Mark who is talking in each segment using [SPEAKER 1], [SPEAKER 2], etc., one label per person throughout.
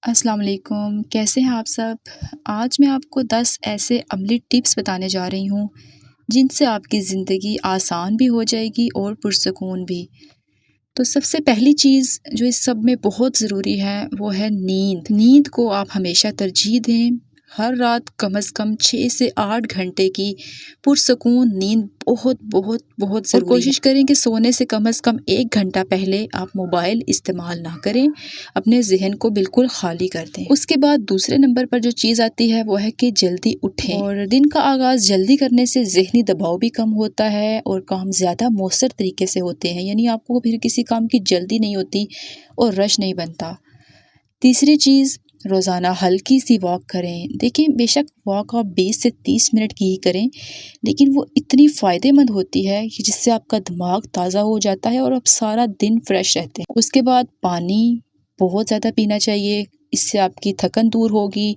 [SPEAKER 1] السلام علیکم، کیسے ہیں آپ سب؟ آج میں آپ کو 10 ایسے عملی ٹپس بتانے جا رہی ہوں جن سے آپ کی زندگی آسان بھی ہو جائے گی اور پرسکون بھی۔ تو سب سے پہلی چیز جو اس سب میں بہت ضروری ہے وہ ہے نیند۔ نیند کو آپ ہمیشہ ترجیح دیں۔ ہر رات کم از کم 6 سے 8 گھنٹے کی پرسکون نیند بہت بہت بہت ضروری ہے۔ اور کوشش کریں کہ سونے سے کم از کم 1 گھنٹہ پہلے آپ موبائل استعمال نہ کریں، اپنے ذہن کو بالکل خالی کر دیں۔ اس کے بعد دوسرے نمبر پر جو چیز آتی ہے وہ ہے کہ جلدی اٹھیں، اور دن کا آغاز جلدی کرنے سے ذہنی دباؤ بھی کم ہوتا ہے اور کام زیادہ مؤثر طریقے سے ہوتے ہیں، یعنی آپ کو پھر کسی کام کی جلدی نہیں ہوتی اور رش نہیں بنتا۔ تیسری چیز، روزانہ ہلکی سی واک کریں۔ دیکھیں، بے شک واک آپ 20 سے 30 منٹ کی ہی کریں، لیکن وہ اتنی فائدہ مند ہوتی ہے کہ جس سے آپ کا دماغ تازہ ہو جاتا ہے اور آپ سارا دن فریش رہتے ہیں۔ اس کے بعد پانی بہت زیادہ پینا چاہیے، اس سے آپ کی تھکن دور ہوگی،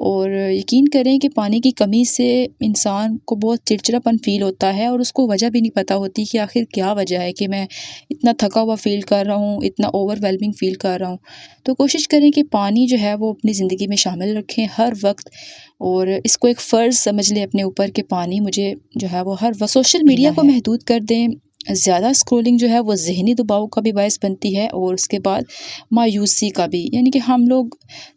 [SPEAKER 1] اور یقین کریں کہ پانی کی کمی سے انسان کو بہت چڑچڑاپن فیل ہوتا ہے اور اس کو وجہ بھی نہیں پتہ ہوتی کہ آخر کیا وجہ ہے کہ میں اتنا تھکا ہوا فیل کر رہا ہوں، اتنا اوور ویلمنگ فیل کر رہا ہوں۔ تو کوشش کریں کہ پانی جو ہے وہ اپنی زندگی میں شامل رکھیں ہر وقت، اور اس کو ایک فرض سمجھ لیں اپنے اوپر کہ پانی مجھے جو ہے وہ ہر وقت۔ سوشل میڈیا کو محدود کر دیں۔ زیادہ اسکرولنگ جو ہے وہ ذہنی دباؤ کا بھی باعث بنتی ہے، اور اس کے بعد مایوسی کا بھی، یعنی کہ ہم لوگ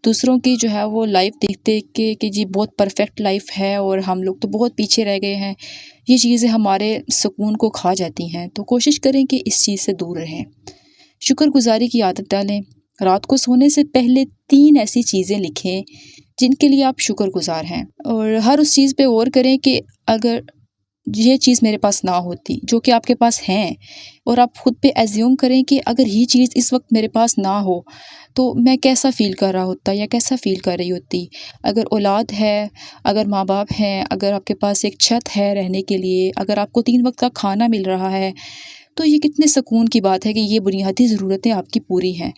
[SPEAKER 1] دوسروں کی جو ہے وہ لائف دیکھتے کہ جی بہت پرفیکٹ لائف ہے اور ہم لوگ تو بہت پیچھے رہ گئے ہیں، یہ چیزیں ہمارے سکون کو کھا جاتی ہیں۔ تو کوشش کریں کہ اس چیز سے دور رہیں۔ شکر گزاری کی عادت ڈالیں۔ رات کو سونے سے پہلے 3 ایسی چیزیں لکھیں جن کے لیے آپ شکر گزار ہیں، اور ہر اس چیز پہ غور کریں کہ اگر یہ چیز میرے پاس نہ ہوتی، جو کہ آپ کے پاس ہیں، اور آپ خود پہ ایزیوم کریں کہ اگر یہ چیز اس وقت میرے پاس نہ ہو تو میں کیسا فیل کر رہا ہوتا یا کیسا فیل کر رہی ہوتی۔ اگر اولاد ہے، اگر ماں باپ ہیں، اگر آپ کے پاس ایک چھت ہے رہنے کے لیے، اگر آپ کو 3 وقت کا کھانا مل رہا ہے، تو یہ کتنے سکون کی بات ہے کہ یہ بنیادی ضرورتیں آپ کی پوری ہیں۔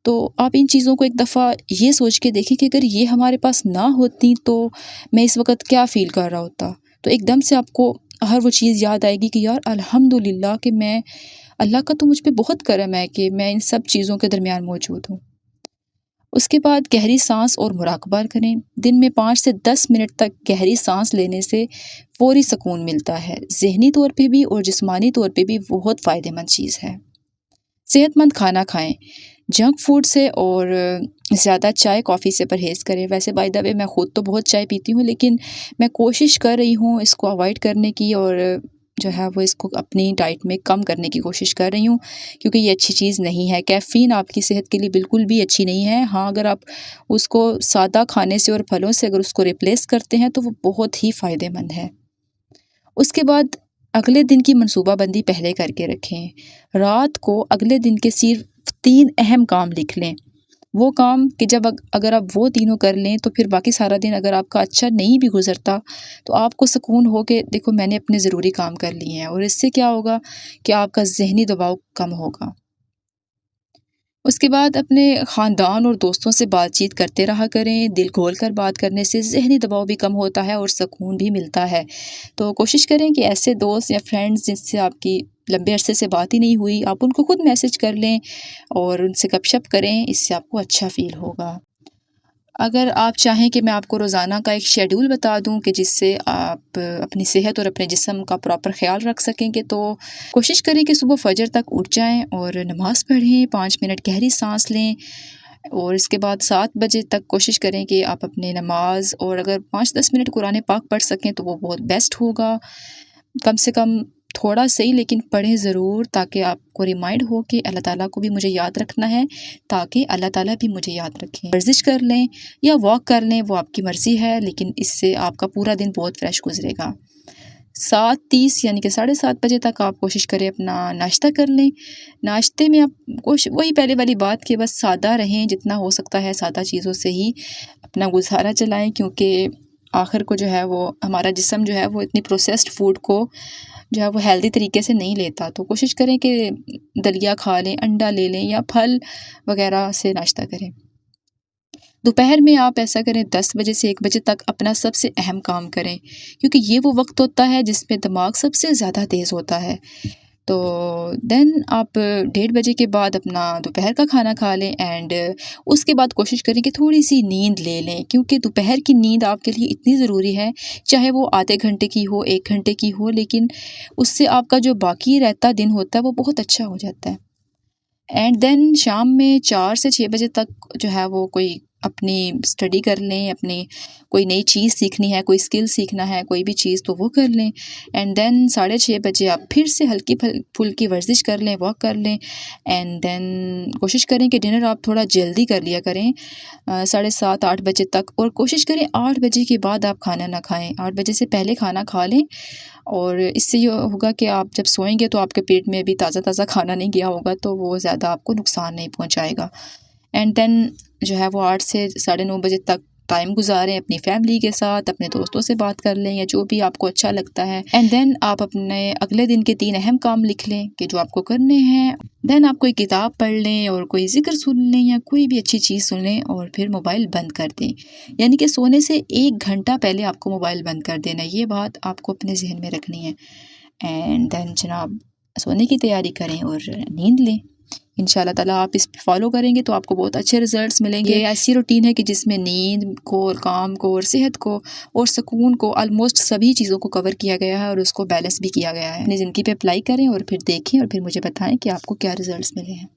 [SPEAKER 1] تو آپ ان چیزوں کو ایک دفعہ یہ سوچ کے دیکھیں کہ اگر یہ ہمارے پاس نہ ہوتی تو میں اس وقت کیا فیل کر رہا ہوتا۔ تو ایک دم سے آپ کو ہر وہ چیز یاد آئے گی کہ یار الحمدللہ کہ میں، اللہ کا تو مجھ پہ بہت کرم ہے کہ میں ان سب چیزوں کے درمیان موجود ہوں۔ اس کے بعد گہری سانس اور مراقبہ کریں۔ دن میں 5 سے 10 منٹ تک گہری سانس لینے سے فوری سکون ملتا ہے، ذہنی طور پہ بھی اور جسمانی طور پہ بھی بہت فائدہ مند چیز ہے۔ صحت مند کھانا کھائیں۔ جنک فوڈ سے اور زیادہ چائے کافی سے پرہیز کریں۔ ویسے بائی دا وے میں خود تو بہت چائے پیتی ہوں، لیکن میں کوشش کر رہی ہوں اس کو اوائڈ کرنے کی، اور جو ہے وہ اس کو اپنی ڈائٹ میں کم کرنے کی کوشش کر رہی ہوں، کیونکہ یہ اچھی چیز نہیں ہے۔ کیفین آپ کی صحت کے لیے بالکل بھی اچھی نہیں ہے۔ ہاں، اگر آپ اس کو سادہ کھانے سے اور پھلوں سے اگر اس کو ریپلیس کرتے ہیں تو وہ بہت ہی فائدہ مند ہے۔ اس کے بعد اگلے دن کی منصوبہ بندی پہلے کر کے رکھیں۔ رات کو اگلے دن کے صرف 3 اہم کام لکھ لیں۔ وہ کام کہ جب اگر آپ وہ تینوں کر لیں تو پھر باقی سارا دن اگر آپ کا اچھا نہیں بھی گزرتا تو آپ کو سکون ہو کہ دیکھو میں نے اپنے ضروری کام کر لیے ہیں، اور اس سے کیا ہوگا کہ آپ کا ذہنی دباؤ کم ہوگا۔ اس کے بعد اپنے خاندان اور دوستوں سے بات چیت کرتے رہا کریں۔ دل کھول کر بات کرنے سے ذہنی دباؤ بھی کم ہوتا ہے اور سکون بھی ملتا ہے۔ تو کوشش کریں کہ ایسے دوست یا فرینڈز جن سے آپ کی لمبے عرصے سے بات ہی نہیں ہوئی، آپ ان کو خود میسج کر لیں اور ان سے گپ شپ کریں، اس سے آپ کو اچھا فیل ہوگا۔ اگر آپ چاہیں کہ میں آپ کو روزانہ کا ایک شیڈول بتا دوں کہ جس سے آپ اپنی صحت اور اپنے جسم کا پراپر خیال رکھ سکیں گے، تو کوشش کریں کہ صبح فجر تک اٹھ جائیں اور نماز پڑھیں، 5 منٹ گہری سانس لیں، اور اس کے بعد 7 بجے تک کوشش کریں کہ آپ اپنے نماز، اور اگر 5-10 منٹ قرآن پاک پڑھ سکیں تو وہ بہت بیسٹ ہوگا۔ کم سے کم تھوڑا صحیح لیکن پڑھیں ضرور، تاکہ آپ کو ریمائنڈ ہو کہ اللہ تعالیٰ کو بھی مجھے یاد رکھنا ہے، تاکہ اللہ تعالیٰ بھی مجھے یاد رکھیں۔ ورزش کر لیں یا واک کر لیں، وہ آپ کی مرضی ہے، لیکن اس سے آپ کا پورا دن بہت فریش گزرے گا۔ 7:30 یعنی کہ 7:30 بجے تک آپ کوشش کریں اپنا ناشتہ کر لیں۔ ناشتے میں آپ وہی پہلے والی بات کہ بس سادہ رہیں، جتنا ہو سکتا ہے سادہ چیزوں سے ہی اپنا گزارا چلائیں، کیونکہ آخر کو جو ہے وہ ہمارا جسم جو ہے وہ اتنی پروسیسڈ فوڈ کو جو ہے وہ ہیلدی طریقے سے نہیں لیتا۔ تو کوشش کریں کہ دلیا کھا لیں، انڈا لے لیں یا پھل وغیرہ سے ناشتہ کریں۔ دوپہر میں آپ ایسا کریں 10 بجے سے 1 بجے تک اپنا سب سے اہم کام کریں، کیونکہ یہ وہ وقت ہوتا ہے جس میں دماغ سب سے زیادہ تیز ہوتا ہے۔ تو دین آپ 1:30 کے بعد اپنا دوپہر کا کھانا کھا لیں، اینڈ اس کے بعد کوشش کریں کہ تھوڑی سی نیند لے لیں، کیونکہ دوپہر کی نیند آپ کے لیے اتنی ضروری ہے، چاہے وہ آدھے گھنٹے کی ہو 1 گھنٹے کی ہو، لیکن اس سے آپ کا جو باقی رہتا دن ہوتا ہے وہ بہت اچھا ہو جاتا ہے۔ اینڈ دین شام میں 4 سے 6 بجے تک جو ہے وہ کوئی اپنی اسٹڈی کر لیں، اپنی کوئی نئی چیز سیکھنی ہے، کوئی اسکل سیکھنا ہے، کوئی بھی چیز تو وہ کر لیں۔ اینڈ دین 6:30 بجے آپ پھر سے ہلکی پھلکی ورزش کر لیں، واک کر لیں، اینڈ دین کوشش کریں کہ ڈنر آپ تھوڑا جلدی کر لیا کریں 7:30-8 بجے تک، اور کوشش کریں 8 بجے کے بعد آپ کھانا نہ کھائیں، 8 بجے سے پہلے کھانا کھا لیں، اور اس سے یہ ہوگا کہ آپ جب سوئیں گے تو آپ کے پیٹ میں ابھی تازہ تازہ کھانا نہیں گیا ہوگا، تو وہ زیادہ آپ کو نقصان نہیں پہنچائے گا۔ اینڈ دین جو ہے وہ 8 سے 9:30 بجے تک ٹائم گزاریں اپنی فیملی کے ساتھ، اپنے دوستوں سے بات کر لیں یا جو بھی آپ کو اچھا لگتا ہے، اینڈ دین آپ اپنے اگلے دن کے 3 اہم کام لکھ لیں کہ جو آپ کو کرنے ہیں، دین آپ کوئی کتاب پڑھ لیں اور کوئی ذکر سن لیں یا کوئی بھی اچھی چیز سن لیں، اور پھر موبائل بند کر دیں، یعنی کہ سونے سے 1 گھنٹہ پہلے آپ کو موبائل بند کر دینا ہے، یہ بات آپ کو اپنے ذہن میں رکھنی ہے۔ اینڈ دین جناب سونے کی تیاری کریں اور نیند لیں۔ ان شاء اللہ تعالیٰ آپ اس پہ فالو کریں گے تو آپ کو بہت اچھے ریزلٹس ملیں گے۔ یہ ایسی روٹین ہے کہ جس میں نیند کو اور کام کو اور صحت کو اور سکون کو آلموسٹ سبھی چیزوں کو کور کیا گیا ہے، اور اس کو بیلنس بھی کیا گیا ہے۔ اپنی زندگی پہ اپلائی کریں اور پھر دیکھیں اور پھر مجھے بتائیں کہ آپ کو کیا ریزلٹس ملے ہیں۔